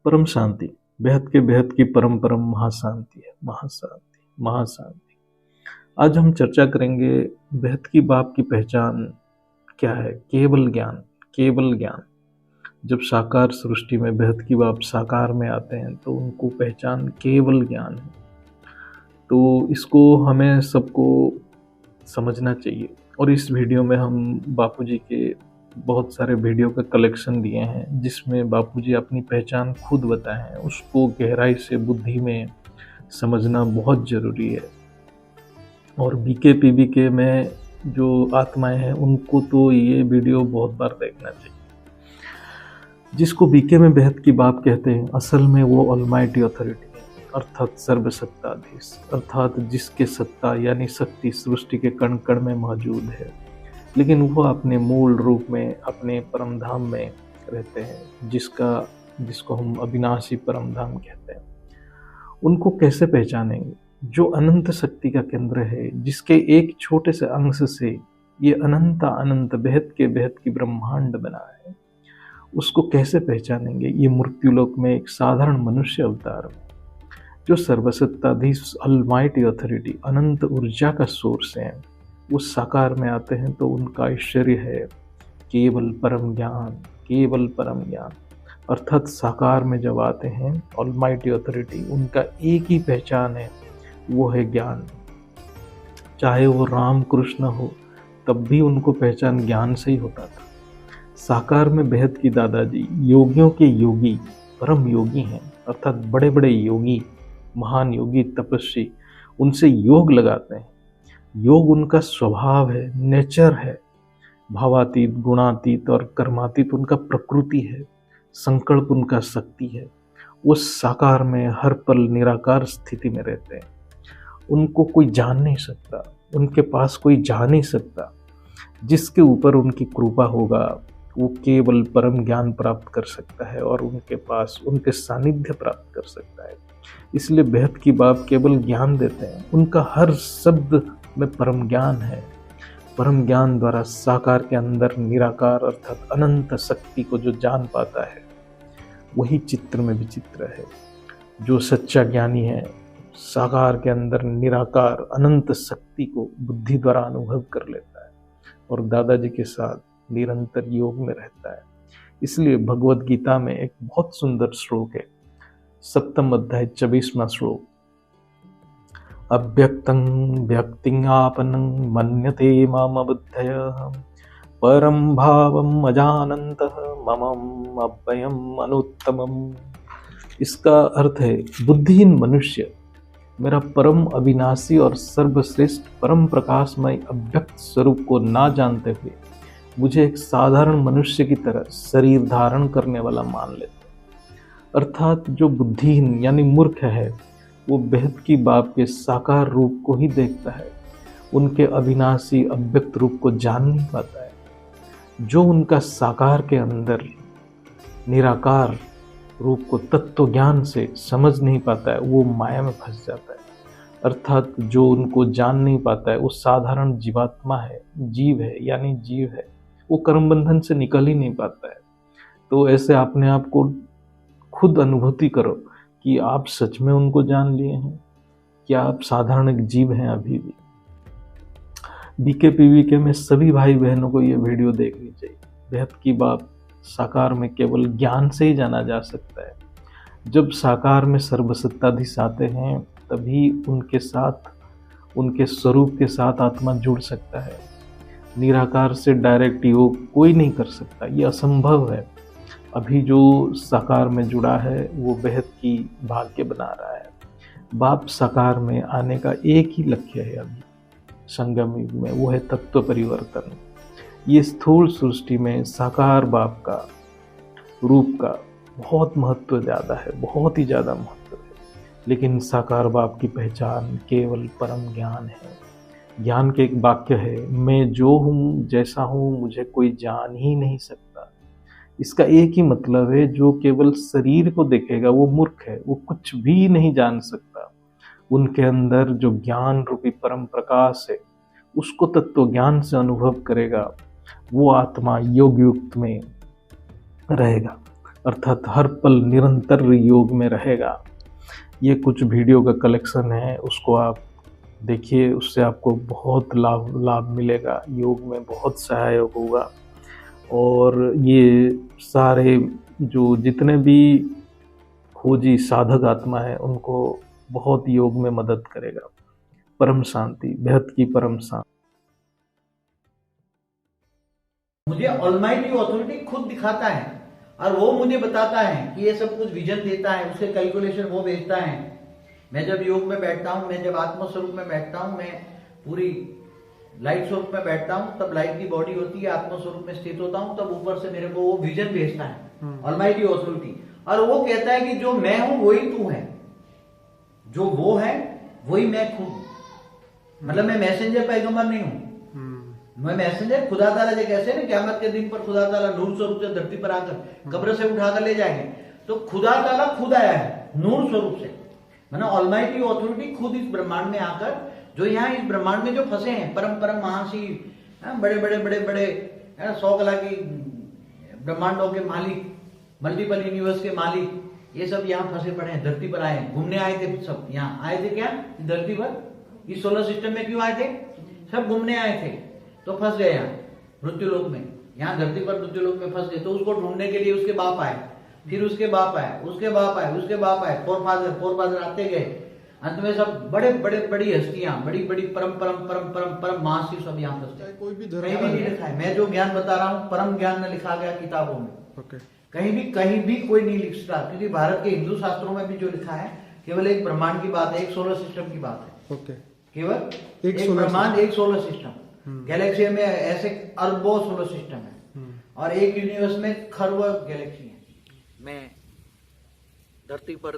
परम शांति, बेहद के बेहद की परम परम महाशांति है। महाशांति महाशांति। आज हम चर्चा करेंगे बेहद की बाप की पहचान क्या है। केवल ज्ञान, केवल ज्ञान। जब साकार सृष्टि में बेहद की बाप साकार में आते हैं तो उनको पहचान केवल ज्ञान है। तो इसको हमें सबको समझना चाहिए। और इस वीडियो में हम बापूजी के बहुत सारे वीडियो का कलेक्शन दिए हैं जिसमें बापूजी अपनी पहचान खुद बताए हैं। उसको गहराई से बुद्धि में समझना बहुत ज़रूरी है। और बीके पीबीके में जो आत्माएं हैं उनको तो ये वीडियो बहुत बार देखना चाहिए। जिसको बीके में बेहद की बाप कहते हैं, असल में वो ऑलमाइटी अथॉरिटी है, अर्थात सर्वसत्ताधीश, अर्थात जिसके सत्ता यानी शक्ति सृष्टि के कण कण में मौजूद है, लेकिन वो अपने मूल रूप में अपने परम धाम में रहते हैं, जिसको हम अविनाशी परम धाम कहते हैं। उनको कैसे पहचानेंगे? जो अनंत शक्ति का केंद्र है, जिसके एक छोटे से अंश से ये अनंत बेहद की ब्रह्मांड बना है, उसको कैसे पहचानेंगे? ये मृत्युलोक में एक साधारण मनुष्य अवतार में जो सर्वसत्ताधीश ऑलमाइटी अथॉरिटी अनंत ऊर्जा का सोर्स है, वो साकार में आते हैं तो उनका ऐश्वर्य है केवल परम ज्ञान, केवल परम ज्ञान। अर्थात साकार में जब आते हैं ऑलमाइटी अथॉरिटी, उनका एक ही पहचान है, वो है ज्ञान। चाहे वो राम कृष्ण हो तब भी उनको पहचान ज्ञान से ही होता था। साकार में बेहद की दादाजी योगियों के योगी, परम योगी हैं, अर्थात बड़े बड़े योगी, महान योगी, तपस्वी, उनसे योग लगाते हैं। योग उनका स्वभाव है, नेचर है। भावातीत, गुणातीत और कर्मातीत उनका प्रकृति है। संकल्प उनका शक्ति है। वो साकार में हर पल निराकार स्थिति में रहते हैं। उनको कोई जान नहीं सकता, उनके पास कोई जा नहीं सकता। जिसके ऊपर उनकी कृपा होगा वो केवल परम ज्ञान प्राप्त कर सकता है और उनके पास उनके सानिध्य प्राप्त कर सकता है। इसलिए बेहद की बाप केवल ज्ञान देते हैं। उनका हर शब्द में परम ज्ञान है। परम ज्ञान द्वारा साकार के अंदर निराकार अर्थात अनंत शक्ति को जो जान पाता है, वही चित्र में विचित्र है। जो सच्चा ज्ञानी है, साकार के अंदर निराकार अनंत शक्ति को बुद्धि द्वारा अनुभव कर लेता है और दादाजी के साथ निरंतर योग में रहता है। इसलिए भगवद गीता में एक बहुत सुंदर श्लोक है, 7वां अध्याय 24वां श्लोक, अव्यक्तं व्यक्तिङापनं मन्यते माम बुद्धयः परम भावम अजानन्तः ममम अव्ययम अनुत्तमम्। इसका अर्थ है, बुद्धिहीन मनुष्य मेरा परम अविनाशी और सर्वश्रेष्ठ परम प्रकाशमय अव्यक्त स्वरूप को ना जानते हुए मुझे एक साधारण मनुष्य की तरह शरीर धारण करने वाला मान लेते हैं। अर्थात जो बुद्धिहीन यानी मूर्ख है, वो बेहद की बाप के साकार रूप को ही देखता है, उनके अविनाशी अव्यक्त रूप को जान नहीं पाता है। जो उनका साकार के अंदर निराकार रूप को तत्व ज्ञान से समझ नहीं पाता है, वो माया में फंस जाता है। अर्थात जो उनको जान नहीं पाता है वो साधारण जीवात्मा है, जीव है, यानी जीव है। वो कर्म बंधन से निकल ही नहीं पाता है। तो ऐसे अपने आप को खुद अनुभूति करो कि आप सच में उनको जान लिए हैं, क्या आप साधारण एक जीव हैं अभी भी। बीके पीवीके में सभी भाई बहनों को ये वीडियो देखनी चाहिए। बेहद की बाप साकार में केवल ज्ञान से ही जाना जा सकता है। जब साकार में सर्वसत्ताधीश आते हैं तभी उनके साथ, उनके स्वरूप के साथ आत्मा जुड़ सकता है। निराकार से डायरेक्ट योग कोई नहीं कर सकता, ये असंभव है। अभी जो साकार में जुड़ा है वो बेहद की भाग्य बना रहा है। बाप साकार में आने का एक ही लक्ष्य है अभी संगम युग में, वो है तत्व परिवर्तन। ये स्थूल सृष्टि में साकार बाप का रूप का बहुत महत्व ज़्यादा है, बहुत ही ज़्यादा महत्व है। लेकिन साकार बाप की पहचान केवल परम ज्ञान है। ज्ञान के एक वाक्य है, मैं जो हूँ जैसा हूँ मुझे कोई जान ही नहीं सकता। इसका एक ही मतलब है, जो केवल शरीर को देखेगा वो मूर्ख है, वो कुछ भी नहीं जान सकता। उनके अंदर जो ज्ञान रूपी परम प्रकाश है उसको तत्व ज्ञान से अनुभव करेगा, वो आत्मा योग युक्त में रहेगा। अर्थात हर पल निरंतर योग में रहेगा। ये कुछ वीडियो का कलेक्शन है, उसको आप देखिए, उससे आपको बहुत लाभ मिलेगा, योग में बहुत सहायक होगा। और ये सारे जो जितने भी खोजी साधक आत्मा है उनको बहुत योग में मदद करेगा। परम शांति, बेहद की परम शांति। मुझे ऑलमाइटी अथॉरिटी खुद दिखाता है और वो मुझे बताता है कि ये सब कुछ विजन देता है, उसके कैलकुलेशन वो भेजता है। मैं जब योग में बैठता हूँ, मैं जब आत्म स्वरूप में बैठता हूँ, मैं पूरी लाइट स्वरूप में बैठता हूँ, तब लाइट की बॉडी होती है, आत्म स्वरूप में स्थित होता हूँ, तब ऊपर से मेरे को वो विजन भेजता है ऑलमाइटी अथॉरिटी। और वो कहता है कि जो मैं हूं वही तू है, जो वो है वही मैं खुद। मतलब मैं मैसेंजर पैगंबर नहीं हूं, मैं मैसेंजर खुदा ताला। जो कैसे ना क़यामत के दिन पर खुदा ताला नूर स्वरूप से धरती पर आकर कब्र से उठाकर ले जाएंगे, तो खुदा ताला खुद आया है नूर स्वरूप से। मतलब ऑलमाइटी अथॉरिटी खुद इस ब्रह्मांड में आकर, जो यहाँ इस ब्रह्मांड में जो फंसे हैं परम परम महाशिव, बड़े बड़े बड़े बड़े 100 कला की ब्रह्मांडों के मालिक, मल्टीपल यूनिवर्स के मालिक, ये सब यहाँ फंसे पड़े हैं, धरती पर आए, घूमने आए थे। सब यहाँ आए थे क्या धरती पर, इस सोलर सिस्टम में क्यों आए थे? सब घूमने आए थे, तो फंस गए यहाँ मृत्युलोक में। यहाँ धरती पर मृत्युलोक में फंस गए, तो उसको ढूंढने के लिए उसके बाप आए, फिर उसके बाप आए, उसके बाप आए, उसके बाप आए, फोर फादर आते गए। अंत में सब बड़े बड़े बड़ी हस्तियां, बड़ी बड़ी परम परम परम परम परम महाशिव सब यहाँ फंस गए। कोई भी कहीं भी नहीं लिखा है, मैं जो ज्ञान बता रहा हूँ परम ज्ञान में लिखा गया किताबों में। कहीं भी कोई नहीं लिखता, क्योंकि भारत के हिंदू शास्त्रों में भी जो लिखा है केवल एक ब्रह्मांड की बात है, एक सोलर सिस्टम की बात है। केवल एक ब्रह्मांड, एक सोलर सिस्टम। गैलेक्सी में ऐसे अरबों सोलर सिस्टम है और एक यूनिवर्स में खरबों गैलेक्सी है। मैं धरती पर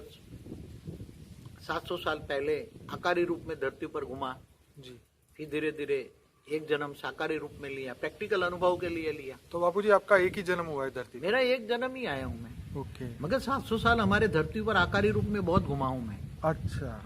700 साल पहले आकारी रूप में धरती पर घुमा जी, फिर धीरे धीरे एक जन्म साकारी रूप में लिया, प्रैक्टिकल अनुभव के लिए लिया। तो बापूजी आपका एक ही जन्म हुआ है धरती? मेरा एक जन्म ही आया हूँ मैं। ओके। मगर 700 साल हमारे धरती पर आकारी रूप में बहुत घुमा हूँ मैं। अच्छा।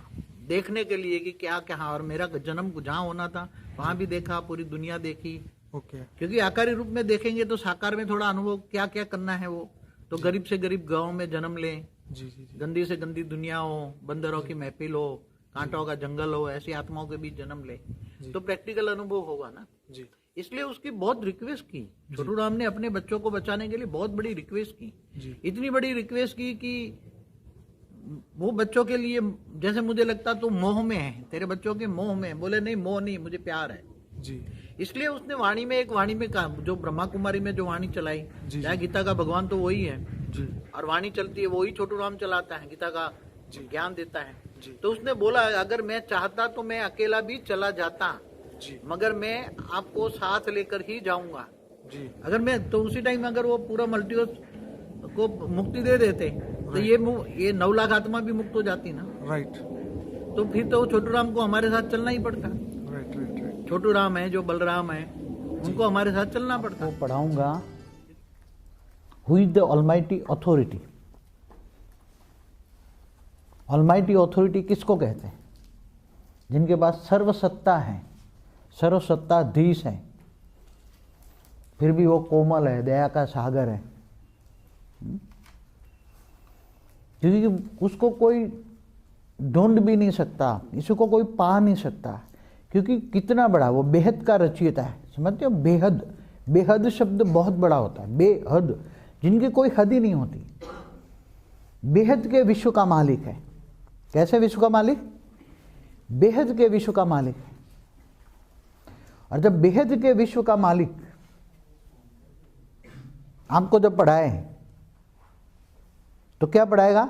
देखने के लिए कि क्या क्या, और मेरा जन्म जहाँ होना था वहां भी देखा, पूरी दुनिया देखी। ओके। क्योंकि आकारी रूप में देखेंगे तो साकार में थोड़ा अनुभव क्या क्या करना है वो तो गरीब से गरीब गांव में जन्म लें, जी। गंदी से गंदी दुनिया हो, बंदरों की महफिल हो, कांटों का जंगल हो, ऐसी आत्माओं के बीच जन्म ले, तो प्रैक्टिकल अनुभव होगा ना जी। इसलिए उसकी बहुत रिक्वेस्ट की छोटू राम ने, अपने बच्चों को बचाने के लिए बहुत बड़ी रिक्वेस्ट की जी। इतनी बड़ी रिक्वेस्ट की कि वो बच्चों के लिए, जैसे मुझे लगता तो मोह में है, तेरे बच्चों के मोह में। बोले नहीं मोह नहीं, मुझे प्यार है जी। इसलिए उसने वाणी में कहा, जो ब्रह्मा कुमारी में जो वाणी चलाई, चाहे गीता का भगवान तो वही है जी, और वाणी चलती है वही छोटू राम चलाता है, गीता का ज्ञान देता है जी। तो उसने बोला अगर मैं चाहता तो मैं अकेला भी चला जाता जी, मगर मैं आपको साथ लेकर ही जाऊंगा जी। अगर मैं तो उसी टाइम अगर वो पूरा मल्टीवर्स को मुक्ति दे देते तो ये 9 लाख आत्मा भी मुक्त हो जाती ना। राइट। तो फिर तो छोटू राम को हमारे साथ चलना ही पड़ता। राइट। छोटू राम है, जो बलराम है, उनको हमारे साथ चलना पड़ता। वो पढ़ाऊंगा who is the almighty authority. Almighty authority किसको कहते हैं? जिनके पास सर्वसत्ता है, सर्वसत्ताधीश है, फिर भी वो कोमल है, दया का सागर है। क्योंकि उसको कोई ढूंढ भी नहीं सकता, इसको कोई पा नहीं सकता, क्योंकि कितना बड़ा वो बेहद का रचयिता है। समझते हो? बेहद, बेहद शब्द बहुत बड़ा होता है, बेहद, जिनकी कोई हद ही नहीं होती। बेहद के विश्व का मालिक है। कैसे विश्व का मालिक? बेहद के विश्व का मालिक है। और जब बेहद के विश्व का मालिक आपको जब पढ़ाए तो क्या पढ़ाएगा?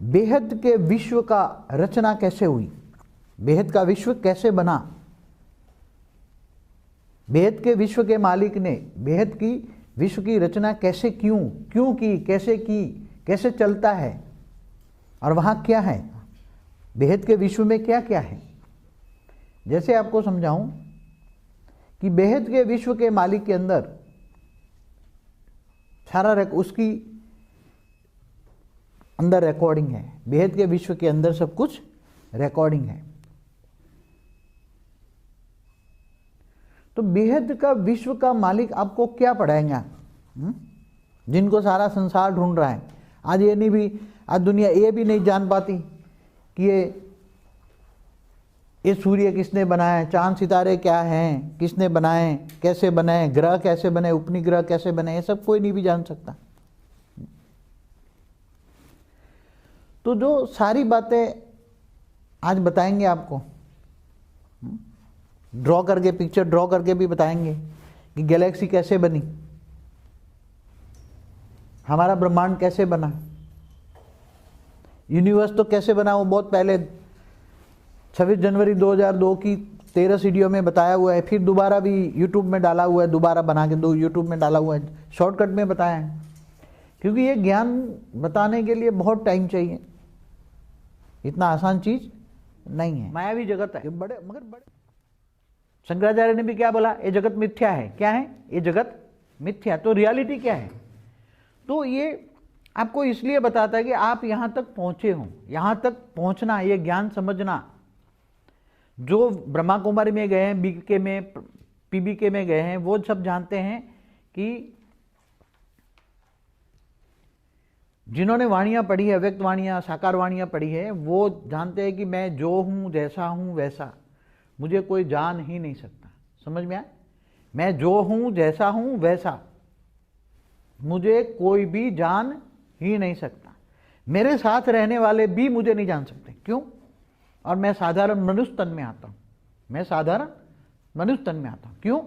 बेहद के विश्व का रचना कैसे हुई, बेहद का विश्व कैसे बना, बेहद के विश्व के मालिक ने बेहद की विश्व की रचना कैसे क्यों की, कैसे चलता है, और वहां क्या है, बेहद के विश्व में क्या क्या है। जैसे आपको समझाऊं कि बेहद के विश्व के मालिक के अंदर सारा उसकी अंदर रिकॉर्डिंग है। बेहद के विश्व के अंदर सब कुछ रिकॉर्डिंग है। तो बेहद का विश्व का मालिक आपको क्या पढ़ाएगा? जिनको सारा संसार ढूंढ रहा है। आज ये नहीं भी, आज दुनिया ये भी नहीं जान पाती कि ये सूर्य किसने बनाया, चांद सितारे क्या हैं, किसने बनाए, कैसे बनाए, ग्रह कैसे बने, उपनिग्रह कैसे बने, ये सब कोई नहीं भी जान सकता। तो जो सारी बातें आज बताएंगे आपको, ड्रॉ करके, पिक्चर ड्रॉ करके भी बताएंगे कि गैलेक्सी कैसे बनी, हमारा ब्रह्मांड कैसे बना, यूनिवर्स तो कैसे बना वो बहुत पहले 26 जनवरी 2002 की 13 सीडियो में बताया हुआ है, फिर दोबारा भी यूट्यूब में डाला हुआ है, दोबारा बना के यूट्यूब में डाला हुआ है, शॉर्टकट में बताया है। क्योंकि ये ज्ञान बताने के लिए बहुत टाइम चाहिए, इतना आसान चीज नहीं है। मायावी जगत है बड़े, मगर बड़े शंकराचार्य ने भी क्या बोला, ये जगत मिथ्या है। क्या है ये जगत? मिथ्या। तो रियलिटी क्या है? तो ये आपको इसलिए बताता है कि आप यहां तक पहुंचे हो, यहां तक पहुंचना, ये ज्ञान समझना। जो ब्रह्मा कुमारी में गए हैं, बीके में, पीबीके में गए हैं, वो सब जानते हैं कि जिन्होंने वाणियां पढ़ी है, व्यक्त वाणियां, साकार वाणियां पढ़ी है, वो जानते हैं कि मैं जो हूं, जैसा हूं वैसा, मुझे कोई जान ही नहीं सकता। समझ में आया? मैं जो हूं, जैसा हूं वैसा, मुझे कोई भी जान ही नहीं सकता। मेरे साथ रहने वाले भी मुझे नहीं जान सकते। क्यों? और मैं साधारण मनुष्य तन में आता हूं, मैं साधारण मनुष्य तन में आता हूं। क्यों?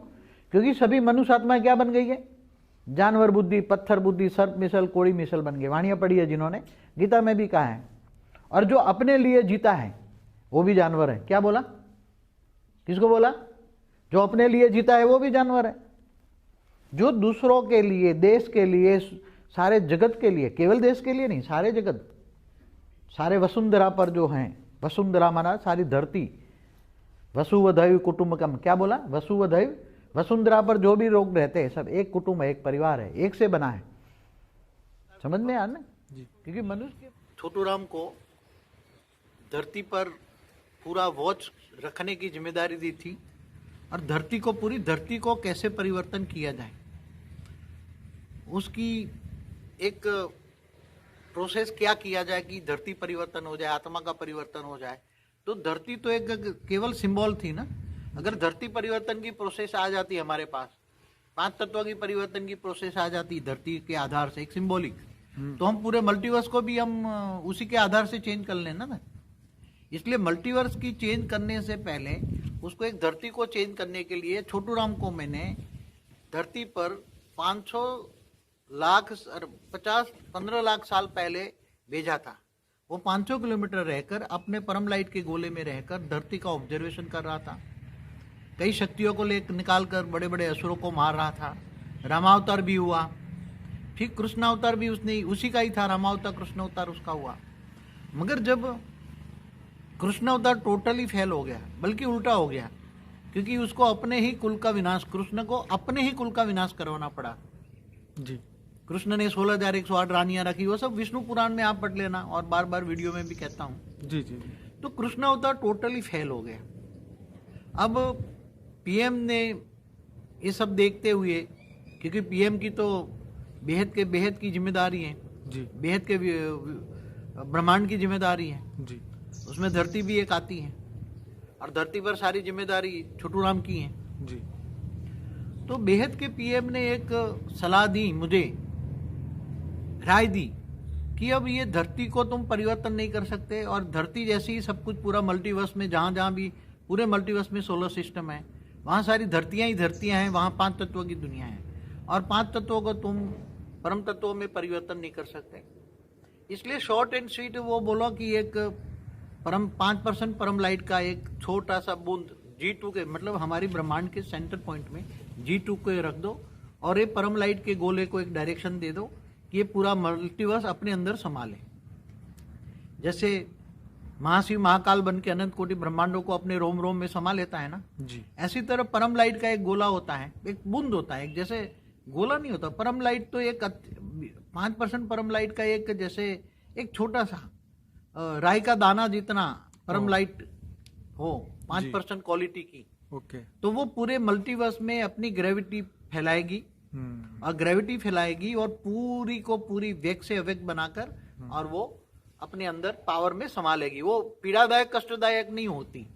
क्योंकि सभी मनुष्य आत्मा क्या बन गई है? जानवर बुद्धि, पत्थर बुद्धि, सर्प मिसल, कोड़ी मिसल बन गए। वाणियां पढ़ी है जिन्होंने, गीता में भी कहा है। और जो अपने लिए जीता है वो भी जानवर है। क्या बोला? किसको बोला? जो अपने लिए जीता है वो भी जानवर है। जो दूसरों के लिए, देश के लिए, सारे जगत के लिए, केवल देश के लिए नहीं, सारे जगत, सारे वसुंधरा पर जो हैं, वसुंधरा माना सारी धरती, वसुवधैव कुटुंबकम, क्या बोला? वसुवधैव, वसुंधरा पर जो भी लोग रहते हैं सब एक कुटुंब है, एक परिवार है, एक से बना है। समझ में आया ना? क्योंकि मनुष्य के छोटू राम को धरती पर पूरा वॉच रखने की जिम्मेदारी दी थी, और धरती को, पूरी धरती को कैसे परिवर्तन किया जाए, उसकी एक प्रोसेस क्या किया जाए कि धरती परिवर्तन हो जाए, आत्मा का परिवर्तन हो जाए। तो धरती तो एक केवल सिंबल थी ना। अगर धरती परिवर्तन की प्रोसेस आ जाती हमारे पास, 5 तत्वों की परिवर्तन की प्रोसेस आ जाती धरती के आधार से, एक सिंबॉलिक, तो हम पूरे मल्टीवर्स को भी हम उसी के आधार से चेंज कर लेना ना। इसलिए मल्टीवर्स की चेंज करने से पहले उसको एक धरती को चेंज करने के लिए छोटू राम को मैंने धरती पर 500 लाख 15 लाख साल पहले भेजा था। वो 500 किलोमीटर रहकर अपने परम लाइट के गोले में रहकर धरती का ऑब्जर्वेशन कर रहा था। कई शक्तियों को लेकर निकाल कर बड़े बड़े असुरों को मार रहा था। रामावतार भी हुआ, फिर कृष्णावतार भी उसने उसी का ही था। रामावतार कृष्णावतार उसका हुआ। मगर जब कृष्णावतार टोटली फेल हो गया, बल्कि उल्टा हो गया, क्योंकि उसको अपने ही कुल का विनाश, कृष्ण को अपने ही कुल का विनाश करवाना पड़ा। जी। कृष्ण ने 16,108 रानियां रखी, वो सब विष्णु पुराण में आप पढ़ लेना, और बार बार वीडियो में भी कहता हूँ। जी जी। तो कृष्ण अवतार टोटली फेल हो गया। अब पीएम ने ये सब देखते हुए, क्योंकि पीएम की तो बेहद की जिम्मेदारी है, जी। बेहद के ब्रह्मांड की जिम्मेदारी है, जी। उसमें धरती भी एक आती है, और धरती पर सारी जिम्मेदारी छोटू राम की है। जी। तो बेहद के पीएम ने एक सलाह दी, मुझे राय दी कि अब ये धरती को तुम परिवर्तन नहीं कर सकते, और धरती जैसी ही सब कुछ पूरा मल्टीवर्स में, जहाँ जहाँ भी पूरे मल्टीवर्स में सोलर सिस्टम है, वहाँ सारी धरतियाँ ही धरतियाँ हैं, वहाँ 5 तत्वों की दुनिया है, और 5 तत्वों को तुम परम तत्वों में परिवर्तन नहीं कर सकते। इसलिए शॉर्ट एंड स्वीट वो बोला कि एक 5% परम लाइट का एक छोटा सा बूंद G2 के, मतलब हमारी ब्रह्मांड के सेंटर पॉइंट में G2 को रख दो, और ये परम लाइट के गोले को एक डायरेक्शन दे दो कि ये पूरा मल्टीवर्स अपने अंदर संभाले। जैसे महाशिव महाकाल बन के अनंत कोटि ब्रह्मांडों को अपने रोम रोम में समा लेता है ना, जी। ऐसी तरह परम लाइट का एक गोला होता है, एक बूंद होता है, एक जैसे गोला नहीं होता परम लाइट, तो एक 5% परम लाइट का एक जैसे एक छोटा सा राई का दाना जितना परम लाइट हो, 5% क्वालिटी की, ओके। तो वो पूरे मल्टीवर्स में अपनी ग्रेविटी फैलाएगी, और ग्रेविटी फैलाएगी और पूरी को पूरी व्यक्त से अव्यक्त बनाकर और वो अपने अंदर पावर में समा लेगी। वो पीड़ादायक कष्टदायक नहीं होती।